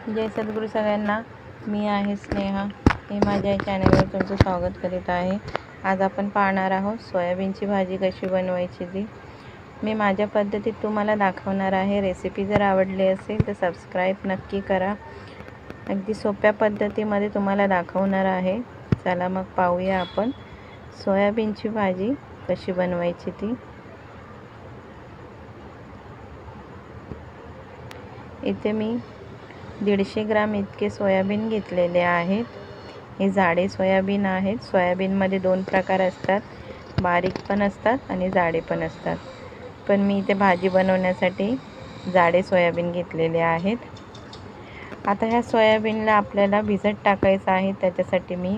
जय सद्गुरू सगळ्यांना. मी आहे स्नेहा. मी माझ्या चॅनलवर तुमचं स्वागत करीत आहे. आज आपण पाहणार आहोत सोयाबीनची भाजी कशी बनवायची ती मी माझ्या पद्धतीत तुम्हाला दाखवणार आहे. रेसिपी जर आवडली असेल तर सबस्क्राईब नक्की करा. अगदी सोप्या पद्धतीमध्ये तुम्हाला दाखवणार आहे. चला मग पाहूया आपण सोयाबीनची भाजी कशी बनवायची ती. इथे मी 150 ग्राम इतके सोयाबीन घेतलेले आहेत. हे जाडे सोयाबीन आहेत. सोयाबीनमध्ये 2 प्रकार असतात, बारीक पण असतात आणि जाडे पण असतात. पण मी इथे भाजी बनवण्यासाठी जाडे सोयाबीन घेतलेले आहेत. आता ह्या सोयाबीनला आपल्याला भिजत टाकायचं आहे. त्याच्यासाठी मी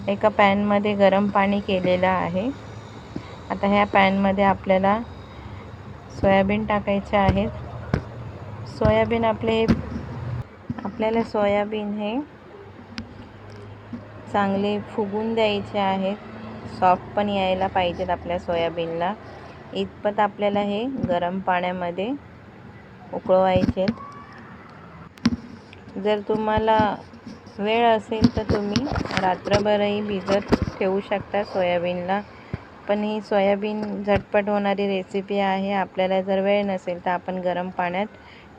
एका पॅनमध्ये गरम पाणी केलेलं आहे. आता ह्या पॅनमध्ये आपल्याला सोयाबीन टाकायचे आहेत. सोयाबीन आपल्याला सोयाबीन हे चांगले फुगून द्यायचे आहेत. सॉफ्ट पण यायला पाहिजेत आपल्या सोयाबीनला. इतपत आपल्याला हे गरम पाण्यामध्ये उकळवायचे. जर तुम्हाला वेळ असेल तर तुम्ही रात्रभरही भिजत ठेवू शकता सोयाबीनला. पण ही सोयाबीन झटपट होणारी रेसिपी आहे. आपल्याला जर वेळ नसेल तर आपण गरम पाण्यात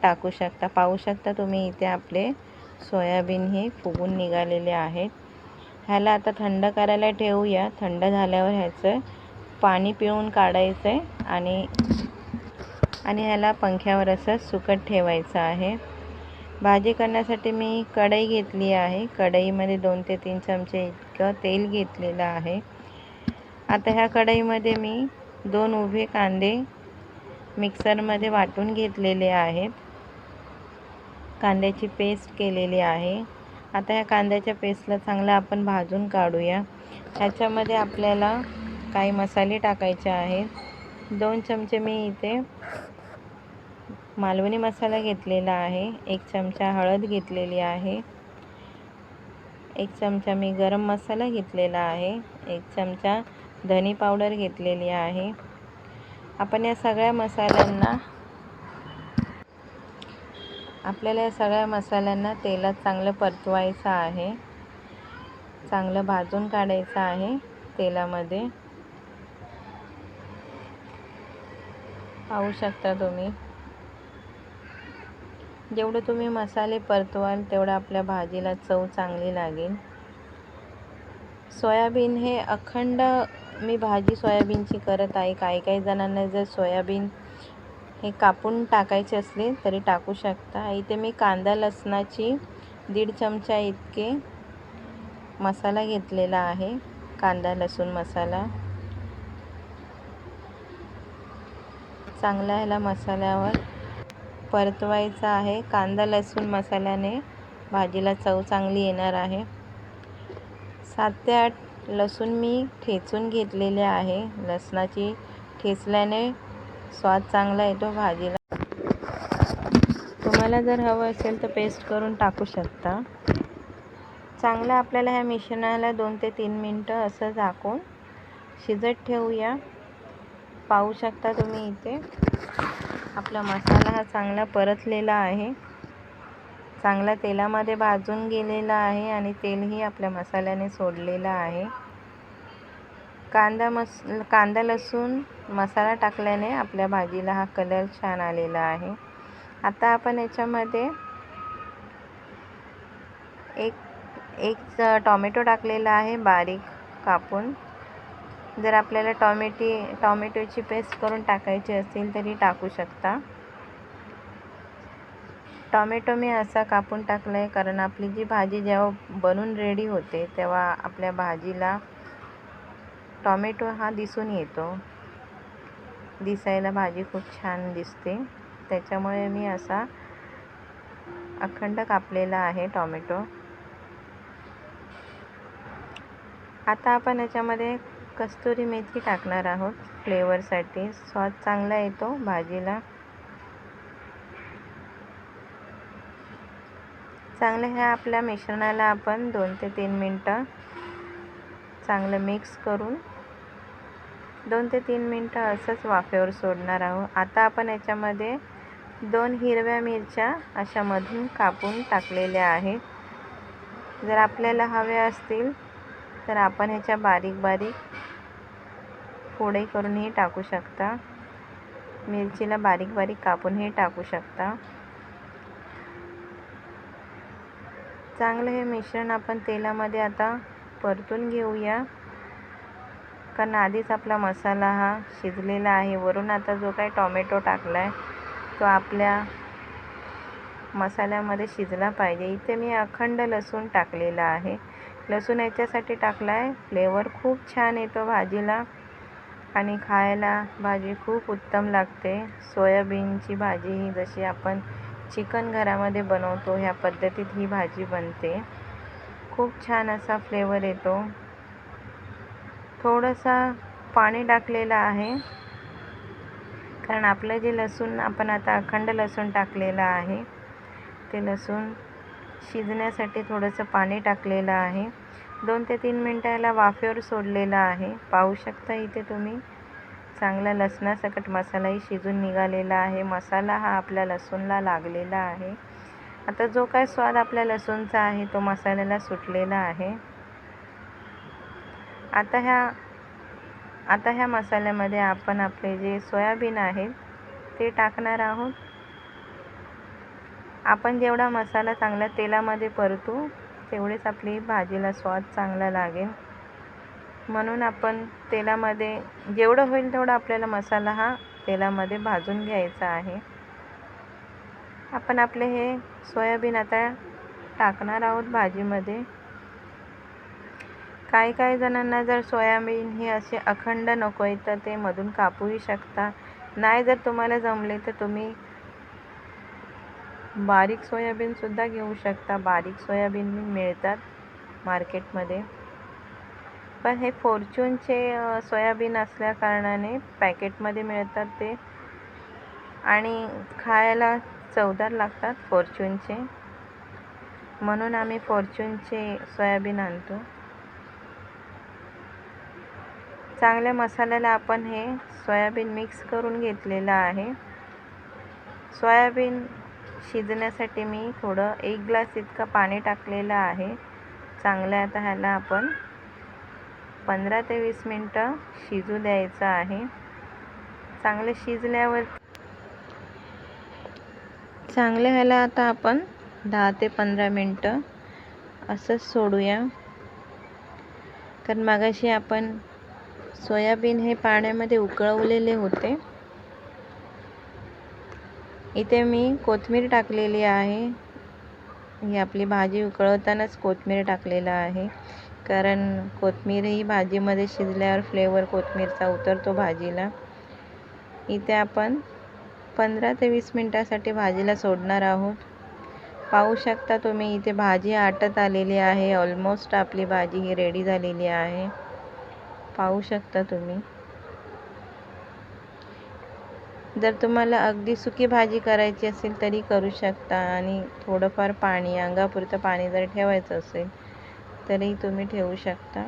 टाकू शकता. पाहू शकता तुम्ही इथे आपले सोयाबीन हे फुगून निघालेले आहेत. ह्याला आता थंड करायला ठेवूया. थंड झाल्यावर ह्याचं पाणी पिळून काढायचं आहे आणि ह्याला पंख्यावर असं सुकत ठेवायचं आहे. भाजी करण्यासाठी मी कढई घेतली आहे. कढईमध्ये 2 ते 3 चमचे इतकं तेल घेतलेलं आहे. आता ह्या कढईमध्ये मी 2 उभे कांदे मिक्सरमध्ये वाटून घेतलेले आहेत. कांद्याची पेस्ट केलेली आहे. आता ह्या कांद्याच्या पेस्टला चांगलं आपण भाजून काढूया. ह्याच्यामध्ये आपल्याला काही मसाले टाकायचे आहेत. 2 चमचे मी इथे मालवणी मसाला घेतलेला आहे. 1 चमचा हळद घेतलेली आहे. 1 चमचा मी गरम मसाला घेतलेला आहे. 1 चमचा धनी पावडर घेतलेली आहे. आपण या सगळ्या मसाल्यांना तेलात चांगलं परतवायचं आहे. चांगलं भाजून काढायचं आहे तेलामध्ये. पाहू शकता तुम्ही. जेवढे तुम्ही मसाले परतवाल तेवढं आपल्या भाजीला चव चांगली लागेल. सोयाबीन हे अखंड मी भाजी सोयाबीनची करत आहे. काही जणांना जर सोयाबीन हे कापून टाकायचे असले तरी टाकू शकता. इथे मी कांदा लसणाची 1.5 चमचा इतके मसाला घेतलेला आहे. कांदा लसूण मसाला चांगला ह्याला मसाल्यावर परतवायचा आहे. कांदा लसूण मसाल्याने भाजीला चव चांगली येणार आहे. 7 ते 8 लसूण मी ठेचून घेतलेले आहे. लसणाची ठेचल्याने स्वाद चांगला येतो भाजीला. तुम्हाला जर हवं असेल तर पेस्ट करून टाकू शकता. चांगलं आपल्याला ह्या मिश्रणाला 2 ते 3 मिनटं असं झाकून शिजत ठेवूया. पाहू शकता तुम्ही इथे आपला मसाला हा चांगला परतलेला आहे. चांगला तेलामध्ये भाजून गेलेला आहे आणि तेलही आपल्या मसाल्याने सोडलेला आहे. कांदा लसूण मसाला टाकल्याने आपल्या भाजीला हा कलर छान आलेला आहे. आता आपण याच्यामध्ये एक टोमॅटो टाकलेला आहे बारीक कापून. जर आपल्याला टोमॅटोची पेस्ट करून टाकायची असेल तरी टाकू शकता. टोमॅटो मी असा कापून टाकला आहे कारण आपली जी भाजी जेव्हा बनून रेडी होते तेव्हा आपल्या भाजीला टोमॅटो हा दिसून येतो. दिसायला भाजी खूप छान दिसते. त्याच्यामुळे मी असा अखंड कापलेला आहे टोमॅटो. आता आपण याच्यामध्ये कस्तुरी मेथी टाकणार आहोत. फ्लेवरसाठी स्वाद चांगला येतो भाजीला. चांगलं ह्या आपल्या मिश्रणाला आपण 2 ते 3 मिनटं चांगलं मिक्स करून 2 ते 3 मिनटं असंच वाफेवर सोडणार आहोत. आता आपण याच्यामध्ये 2 हिरव्या मिरच्या अशा मधून कापून टाकलेल्या आहेत. जर आपल्याला हव्या असतील तर आपण ह्याच्या बारीक बारीक फोडे करूनही टाकू शकता. मिरचीला बारीक बारीक कापूनही टाकू शकता. चांगलं हे मिश्रण आपण तेलामध्ये आता परतून घेऊया, कारण आधीच आपला मसाला हा शिजलेला आहे. वरून आता जो काही टोमॅटो टाकला आहे तो आपल्या मसाल्यामध्ये शिजला पाहिजे. इथे मी अखंड लसूण टाकलेला आहे. लसूण याच्यासाठी टाकला आहे, फ्लेवर खूप छान येतो भाजीला आणि खायला भाजी खूप उत्तम लागते. सोयाबीनची भाजी ही जशी आपण चिकन घरामध्ये बनवतो ह्या पद्धतीत ही भाजी बनते. खूप छान असा फ्लेवर येतो. थोडंसा पाणी टाकलेलं आहे, कारण आपलं जे लसूण आपण आता अखंड लसूण टाकलेलं आहे ते लसूण शिजण्यासाठी थोडंसं पाणी टाकलेलं आहे. 2 ते 3 मिनिटाला वाफेवर सोडलेलं आहे. पाहू शकता इथे तुम्ही चांगला लसणासकट मसालाही शिजून निघालेला आहे. मसाला हा आपल्या लसूणला लागलेला आहे. आता जो काय स्वाद आपल्या लसूणचा आहे तो मसाल्याला सुटलेला आहे. आता ह्या मसाल्यामध्ये आपण आपले जे सोयाबीन आहेत ते टाकणार आहोत. आपण जेवढा मसाला चांगला तेलामध्ये परतू तेवढेच आपली भाजीला स्वाद चांगला लागेल. म्हणून आपण तेलामध्ये जेवढं होईल तेवढा आपल्याला मसाला हा तेलामध्ये भाजून घ्यायचा आहे. आपण आपले हे सोयाबीन आता टाकणार आहोत भाजीमध्ये. काही जणांना जर सोयाबीन हे असे अखंड नको आहे तर ते मधून कापूही शकता. नाही जर तुम्हाला जमले तर तुम्ही बारीक सोयाबीनसुद्धा घेऊ शकता. बारीक सोयाबीन मिळतात मार्केटमध्ये, पण हे फॉर्च्यूनचे सोयाबीन असल्या कारणाने पॅकेटमध्ये मिळतात ते आणि खायला चवदार लागतात फॉर्च्यूनचे, म्हणून आम्ही फॉर्च्यूनचे सोयाबीन आणतो. चांगल्या मसाल्याला आपण हे सोयाबीन मिक्स करून घेतलेलं आहे. सोयाबीन शिजण्यासाठी मी थोडं 1 ग्लास इतकं पाणी टाकलेलं आहे. चांगलं आता ह्याला आपण 15 ते 20 मिनटं शिजू द्यायचं आहे. चांगलं शिजल्यावर चांगलं ह्याला आता आपण 10 ते 15 मिनटं असंच सोडूया, कारण मगाशी आपण सोयाबीन हे पाण्यामध्ये उकळवलेले होते. इथे मी कोथिंबीर टाकलेली आहे. ही आपली भाजी उकळवतानाच कोथिंबीर टाकलेला आहे, कारण कोथिंबीर ही भाजीमध्ये शिजल्यावर फ्लेवर कोथिंबीरचा उतरतो भाजीला. इथे आपण 15 ते 20 मिनटासाठी भाजीला सोडणार आहोत. पाहू शकता तुम्ही इथे भाजी आटत आलेली आहे. ऑलमोस्ट आपली भाजी ही रेडी झालेली आहे. पाहू शकता तुम्ही. जर तुम्हाला अगदी सुकी भाजी करायची असेल तरी करू शकता आणि थोडंफार पाणी अंगापुरतं पाणी जर ठेवायचं असेल तरी तुम्ही ठेवू शकता.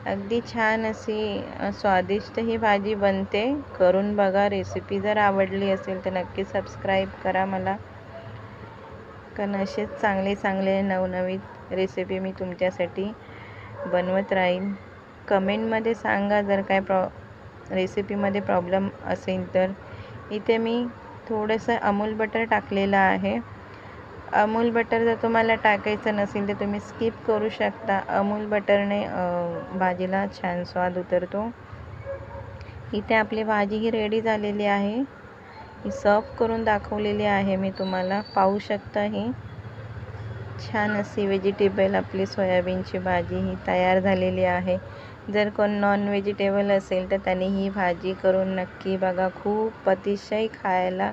अगदी छान अशी स्वादिष्ट ही भाजी बनते. करून बघा. रेसिपी जर आवडली असेल तर नक्की सबस्क्राईब करा मला, कारण असेच चांगले नवनवीन रेसिपी मी तुमच्यासाठी बनवत राहीन. कमेंटमध्ये सांगा जर काय रेसिपीमध्ये प्रॉब्लेम असेल तर. इथे मी थोडंसं अमूल बटर टाकलेलं आहे. अमूल बटर जर तुम्हाला टाकायचं नसेल तर तुम्ही स्किप करू शकता. अमूल बटरने भाजीला छान स्वाद उतरतो. इथे आपली भाजी ही रेडी झालेली आहे. ही सर्व करून दाखवलेली आहे मी तुम्हाला. पाहू शकता ही छान अशी व्हेजिटेबल आपली सोयाबीनची भाजी ही तयार झालेली आहे. जर कोण नॉन व्हेजिटेबल असेल तर त्यांनी ही भाजी करून नक्की बघा. खूप अतिशय खायला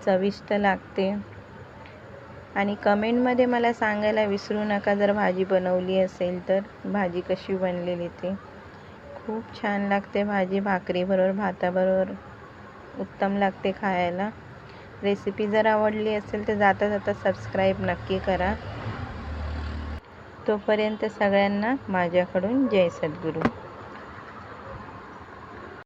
चविष्ट लागते. आणि कमेंटमध्ये मला सांगायला विसरू नका जर भाजी बनवली असेल तर भाजी कशी बनलेली ते. खूप छान लागते भाजी. भाकरीबरोबर भाताबरोबर उत्तम लागते खायला. रेसिपी जर आवडली असेल तर जाता जाता सबस्क्राईब नक्की करा. तोपर्यंत सगळ्यांना माझ्याकडून जय सद्गुरू.